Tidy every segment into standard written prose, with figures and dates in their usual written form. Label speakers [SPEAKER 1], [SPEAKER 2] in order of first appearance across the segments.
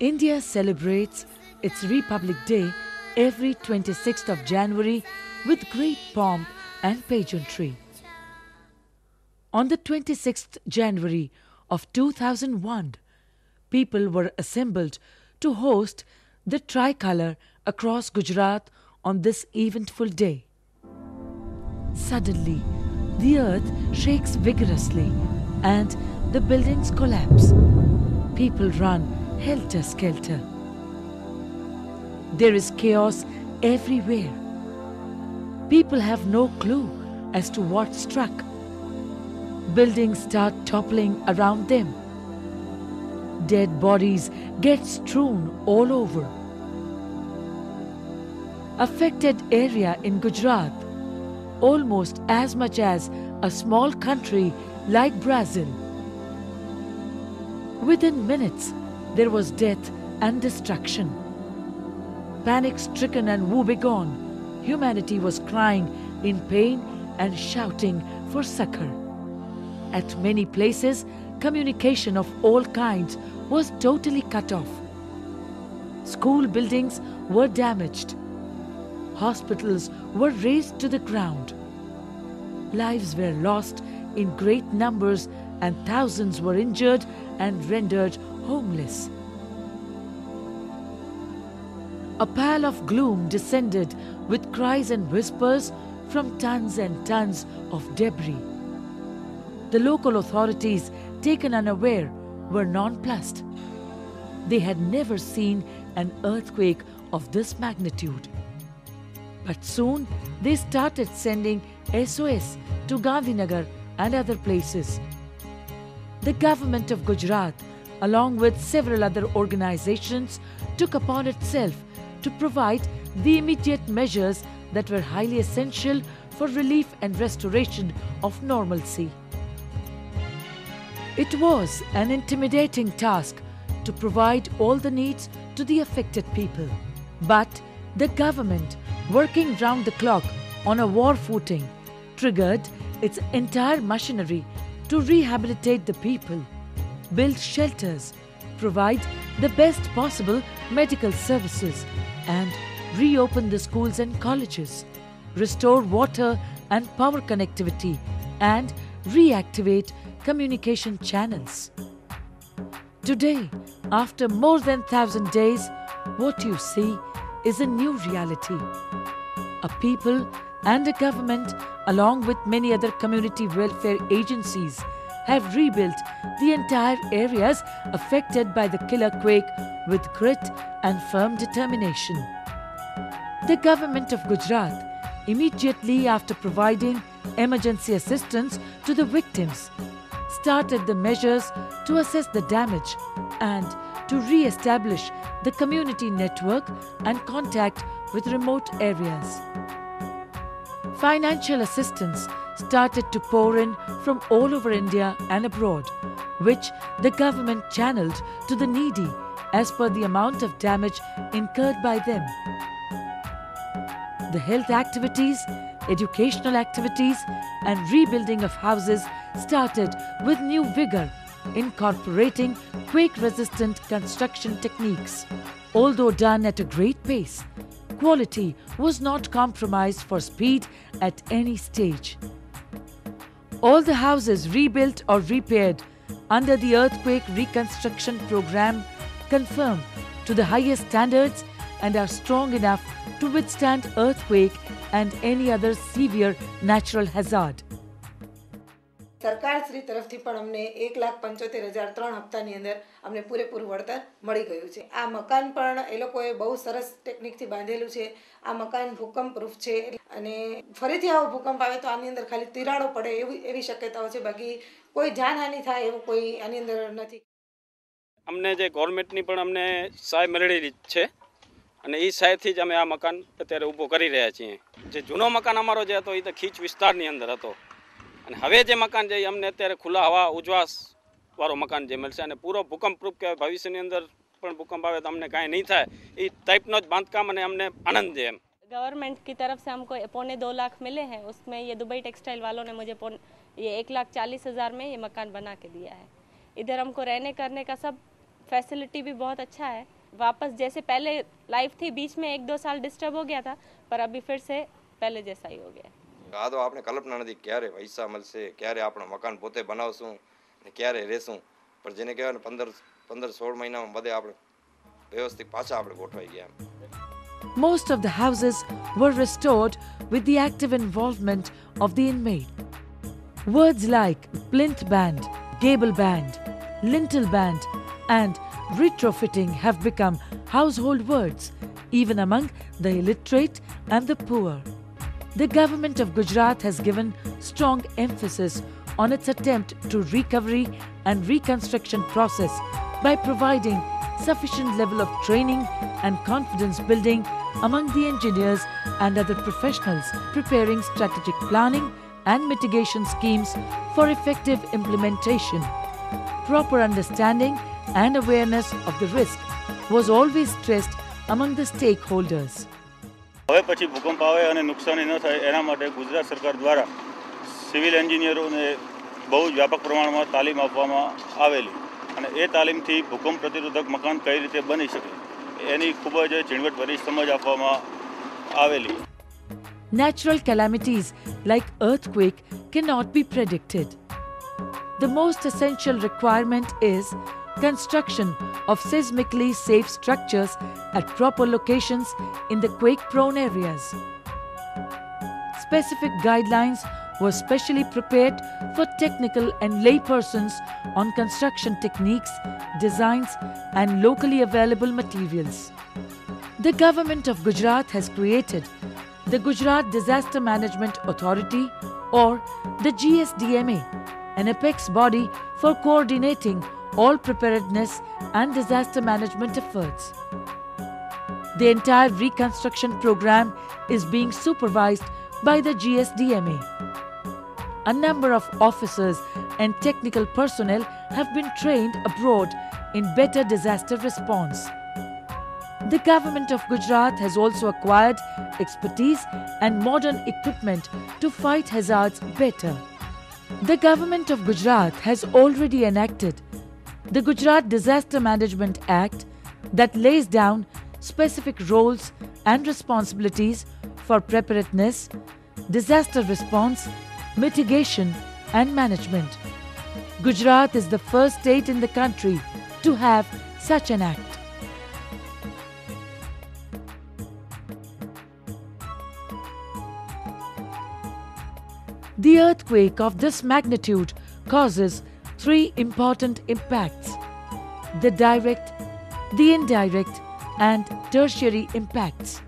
[SPEAKER 1] India celebrates its Republic Day every 26th of January with great pomp and pageantry. On the 26th January of 2001, people were assembled to host the tricolour across Gujarat on this eventful day. Suddenly, the earth shakes vigorously and the buildings collapse. People run helter-skelter. There is chaos everywhere. People have no clue as to what struck. Buildings start toppling around them. Dead bodies get strewn all over. Affected area in Gujarat, almost as much as a small country like Brazil. Within minutes, there was death and destruction. Panic-stricken and woebegone, humanity was crying in pain and shouting for succor. At many places, communication of all kinds was totally cut off. School buildings were damaged. Hospitals were razed to the ground. Lives were lost in great numbers and thousands were injured and rendered homeless. A pall of gloom descended with cries and whispers from tons and tons of debris. The local authorities, taken unaware, were nonplussed. They had never seen an earthquake of this magnitude. But soon they started sending SOS to Gandhinagar and other places. The government of Gujarat, along with several other organizations, took upon itself to provide the immediate measures that were highly essential for relief and restoration of normalcy. It was an intimidating task to provide all the needs to the affected people. But the government, working round the clock on a war footing, triggered its entire machinery to rehabilitate the people, build shelters, provide the best possible medical services, and reopen the schools and colleges, restore water and power connectivity, and reactivate communication channels. Today, after more than 1,000 days, what you see is a new reality. A people and a government, along with many other community welfare agencies, have rebuilt the entire areas affected by the killer quake with grit and firm determination. The government of Gujarat, immediately after providing emergency assistance to the victims, started the measures to assess the damage and to re-establish the community network and contact with remote areas. Financial assistance started to pour in from all over India and abroad, which the government channeled to the needy as per the amount of damage incurred by them. The health activities, educational activities, and rebuilding of houses started with new vigor, incorporating quake-resistant construction techniques. Although done at a great pace, quality was not compromised for speed at any stage. All the houses rebuilt or repaired under the earthquake reconstruction program conform to the highest standards and are strong enough to withstand earthquake and any other severe natural hazard.
[SPEAKER 2] सरकार श्री तरफथी पण अमने 1,75,003 हप्तानी अंदर अमने पूरेपूરું वळतर मળી ગયું છે। આ મકાન પણ એ લોકોએ બહુ સરસ ટેકનિકથી બાંધેલું છે। આ મકાન ભૂકંપ પ્રૂફ છે અને ફરીથી આવો ભૂકંપ આવે તો આની અંદર ખાલી તિરાડો પડે એવી શક્યતાઓ છે, બાકી કોઈ જાનહાનિ થાય એવું કોઈ આની અંદર નથી।
[SPEAKER 3] અમને જે ગવર્નમેન્ટની પણ અમને સહાય મળેલી છે અને એ સહાયથી જ અમે આ મકાન અત્યારે ઊભો કરી રહ્યા છીએ। જે જૂનો મકાન અમારો જે હતો એ તો ખીચ વિસ્તારની અંદર હતો અને હવે જે મકાન છે અમને અત્યારે ખુલ્લા હવા ઉજવાસ વાળો મકાન જે મળશે અને પૂરો ભૂકંપ પ્રૂફ કે ભવિષ્યની અંદર પણ ભૂકંપ આવે તો અમને કાંઈ નહીં થાય એ ટાઈપનો જ બાંધકામ અને અમને આનંદ છે।
[SPEAKER 4] गवर्नमेंट की तरफ से हमको 2.25 लाख मिले हैं, उसमें ये दुबई टेक्सटाइल वालों ने मुझे ये 1,40,000 में ये मकान बना के दिया है। इधर हमको रहने करने का सब फैसिलिटी भी बहुत अच्छा है। वापस जैसे पहले लाइफ थी, बीच में 1-2 साल डिस्टर्ब हो गया था, पर अभी फिर से पहले जैसा ही हो गया है।
[SPEAKER 5] આ તો આપણે કલ્પના નથી ક્યારે પૈસા મળશે, ક્યારે આપણું મકાન પોતે બનાવશું ને ક્યારે રહેશું, પણ જેને કહેવાય ને 15-16 મહિનામાં બધે આપણે વ્યવસ્થિત પાછા આપણે ગોઠવાઈ ગયા.
[SPEAKER 1] Most of the houses were restored with the active involvement of the inmate. Words like plinth band, gable band, lintel band and retrofitting have become household words even among the illiterate and the poor. The government of Gujarat has given strong emphasis on its attempt to recovery and reconstruction process by providing sufficient level of training and confidence building among the engineers and other professionals, preparing strategic planning and mitigation schemes for effective implementation. Proper understanding and awareness of the risk was always stressed among the stakeholders.
[SPEAKER 6] હવે પછી ભૂકંપ આવે અને નુકસાની ન થાય એના માટે ગુજરાત સરકાર દ્વારા સિવિલ એન્જિનિયરોને બહુ વ્યાપક પ્રમાણમાં તાલીમ આપવામાં આવેલી અને એ તાલીમથી ભૂકંપ પ્રતિરોધક મકાન કઈ રીતે બની શકે એની ખૂબ જ ઝીણવટભરી સમજ આપવામાં આવેલી.
[SPEAKER 1] Natural calamities like earthquake cannot be predicted. The most essential requirement is construction of seismically safe structures at proper locations in the quake-prone areas. Specific guidelines were specially prepared for technical and lay persons on construction techniques, designs and locally available materials. The government of Gujarat has created the Gujarat Disaster Management Authority or the GSDMA, an apex body for coordinating all preparedness and disaster management efforts. The entire reconstruction program is being supervised by the GSDMA. A number of officers and technical personnel have been trained abroad in better disaster response. The government of Gujarat has also acquired expertise and modern equipment to fight hazards better. The government of Gujarat has already enacted the Gujarat Disaster Management Act that lays down specific roles and responsibilities for preparedness, disaster response, mitigation and management. Gujarat is the first state in the country to have such an act. The earthquake of this magnitude causes three important impacts: the direct, the indirect and tertiary impacts.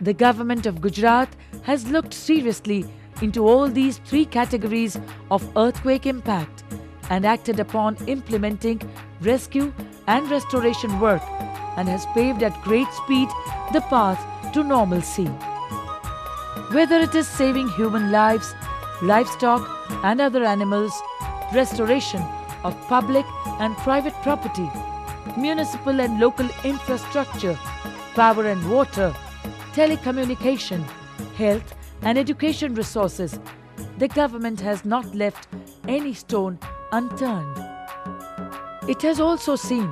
[SPEAKER 1] The government of Gujarat has looked seriously into all these three categories of earthquake impact and acted upon implementing rescue and restoration work and has paved at great speed the path to normalcy. Whether it is saving human lives, livestock and other animals, restoration of public and private property, municipal and local infrastructure, power and water, telecommunication, health and education resources, the government has not left any stone unturned. It has also seen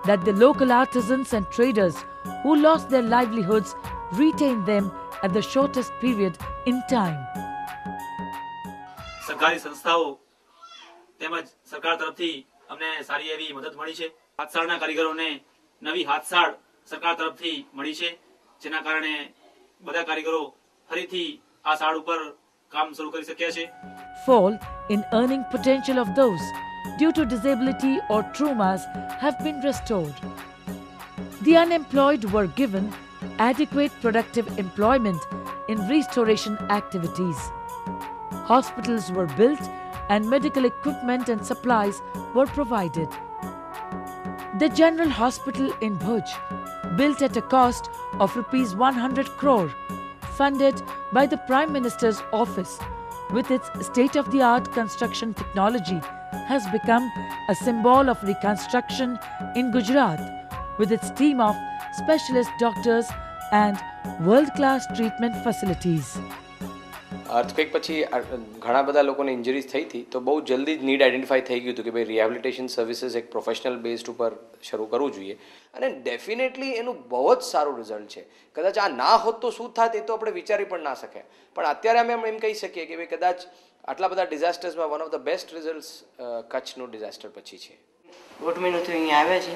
[SPEAKER 1] that the local artisans and traders who lost their livelihoods retained them at the shortest period in time.
[SPEAKER 7] સરકારી સંસ્થાઓ તેમજ સરકાર તરફથી અમને સારી એવી મદદ મળી છે. હાથસાળના કારીગરોને નવી હાથસાળ સરકાર તરફથી મળી છે, જેના કારણે બધા કારીગરો ફરીથી આ સાળ ઉપર કામ શરૂ કરી શક્યા છે.
[SPEAKER 1] Fall in earning potential of those due to disability or traumas have been restored. The unemployed were given adequate productive employment in restoration activities. Hospitals were built and medical equipment and supplies were provided. The General Hospital in Bhuj, built at a cost of Rs 100 crore, funded by the Prime Minister's office with its state-of-the-art construction technology, has become a symbol of reconstruction in Gujarat with its team of specialist doctors and world-class treatment facilities.
[SPEAKER 8] Earthquake પછી ઘણા બધા લોકોને injuries થઈ હતી, તો બહુ જલ્દી જ નીડ આઈડેન્ટિફાઈ થઈ ગયું હતું કે ભાઈ રિહેબિલિટેશન સર્વિસીસ એક પ્રોફેશનલ બેઝડ ઉપર શરૂ કરવું જોઈએ, અને ડેફિનેટલી એનું બહુ જ સારું રિઝલ્ટ છે. કદાચ આ ના હોત તો શું થાત એ તો આપણે વિચારી પણ ના શક્યા, પણ અત્યારે અમે એમ કહી શકીએ કે ભાઈ કદાચ આટલા બધા ડિઝાસ્ટર્સમાં one of the best results કચ્છનું ડિઝાસ્ટર પછી છે.
[SPEAKER 9] 1 મહિનાથી અહીંયા આવ્યા છે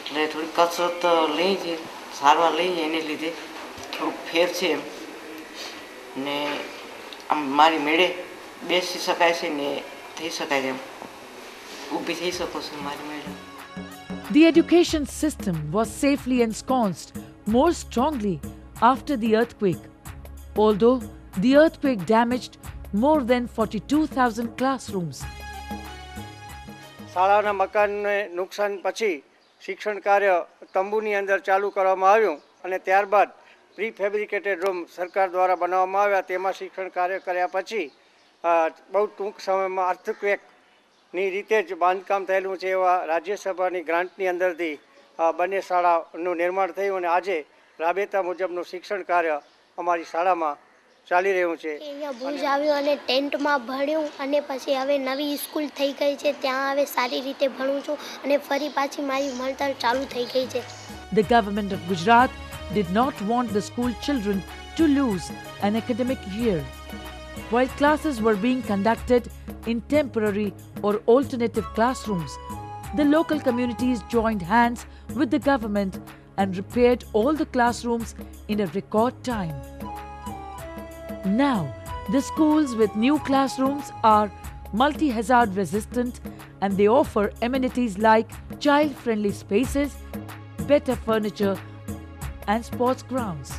[SPEAKER 9] એટલે થોડી કસરત લઈ છે, સારવાર લઈ છે, એને લીધે થોડુંક ફેર છે એમ, ને આમ મારી મેળે બેસી શકાય છે ને થઈ શકાય એમ, ઊભી થઈ શકો છો મારી મેળે.
[SPEAKER 1] The education system was safely ensconced more strongly after the earthquake, although the earthquake damaged more than 42,000 classrooms.
[SPEAKER 10] શાળાના મકાનને નુકસાન પછી શિક્ષણ કાર્ય તંબુની અંદર ચાલુ કરવામાં આવ્યું અને ત્યારબાદ પ્રી ફેબ્રિકેટેડ રૂમ સરકાર દ્વારા બનાવવામાં આવ્યા. તેમાં શિક્ષણ કાર્ય કર્યા પછી બહુ ટૂંક સમયમાં અર્થક્વેકની રીતે જ બાંધકામ થયેલું છે એવા રાજ્યસભાની ગ્રાન્ટની અંદરથી બંને શાળાનું નિર્માણ થયું અને આજે રાબેતા મુજબનું શિક્ષણ કાર્ય અમારી શાળામાં ચાલી રહ્યું છે.
[SPEAKER 11] અહીંયા ભુજ આવ્યું અને ટેન્ટમાં ભણ્યું અને પછી હવે નવી સ્કૂલ થઈ ગઈ છે, ત્યાં હવે સારી રીતે ભણું છું અને ફરી પાછી મારી ભણતર ચાલુ થઈ ગઈ છે.
[SPEAKER 1] The government of Gujarat did not want the school children to lose an academic year. While classes were being conducted in temporary or alternative classrooms, the local communities joined hands with the government and repaired all the classrooms in a record time. Now, the schools with new classrooms are multi-hazard resistant and they offer amenities like child-friendly spaces, better furniture and sports grounds.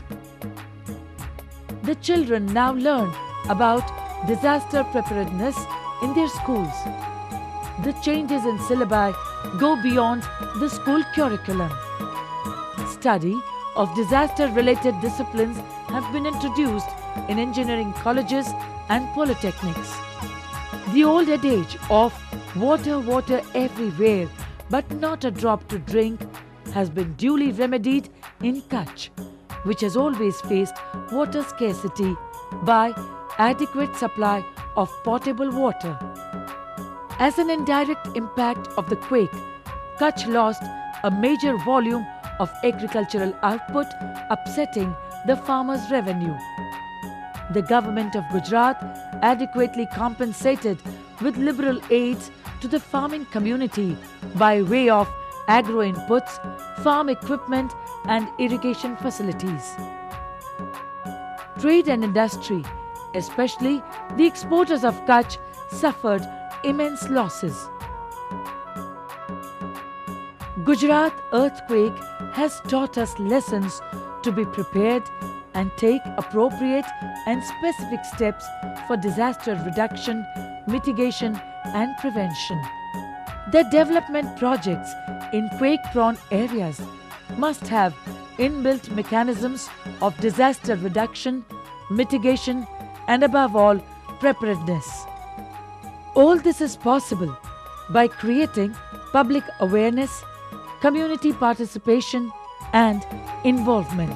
[SPEAKER 1] The children now learn about disaster preparedness in their schools. The changes in syllabi go beyond the school curriculum. Study of disaster-related disciplines have been introduced in engineering colleges and polytechnics. The old adage of water, water everywhere, but not a drop to drink, has been duly remedied in Kutch, which has always faced water scarcity by adequate supply of potable water. As an indirect impact of the quake, Kutch lost a major volume of agricultural output, upsetting the farmers' revenue. The government of Gujarat adequately compensated with liberal aids to the farming community by way of agro inputs, farm equipment and irrigation facilities. Trade and industry, especially the exporters of Kutch, suffered immense losses. Gujarat earthquake has taught us lessons to be prepared and take appropriate and specific steps for disaster reduction, mitigation and prevention. The development projects in quake-prone areas must have inbuilt mechanisms of disaster reduction, mitigation and above all, preparedness. All this is possible by creating public awareness, community participation and involvement.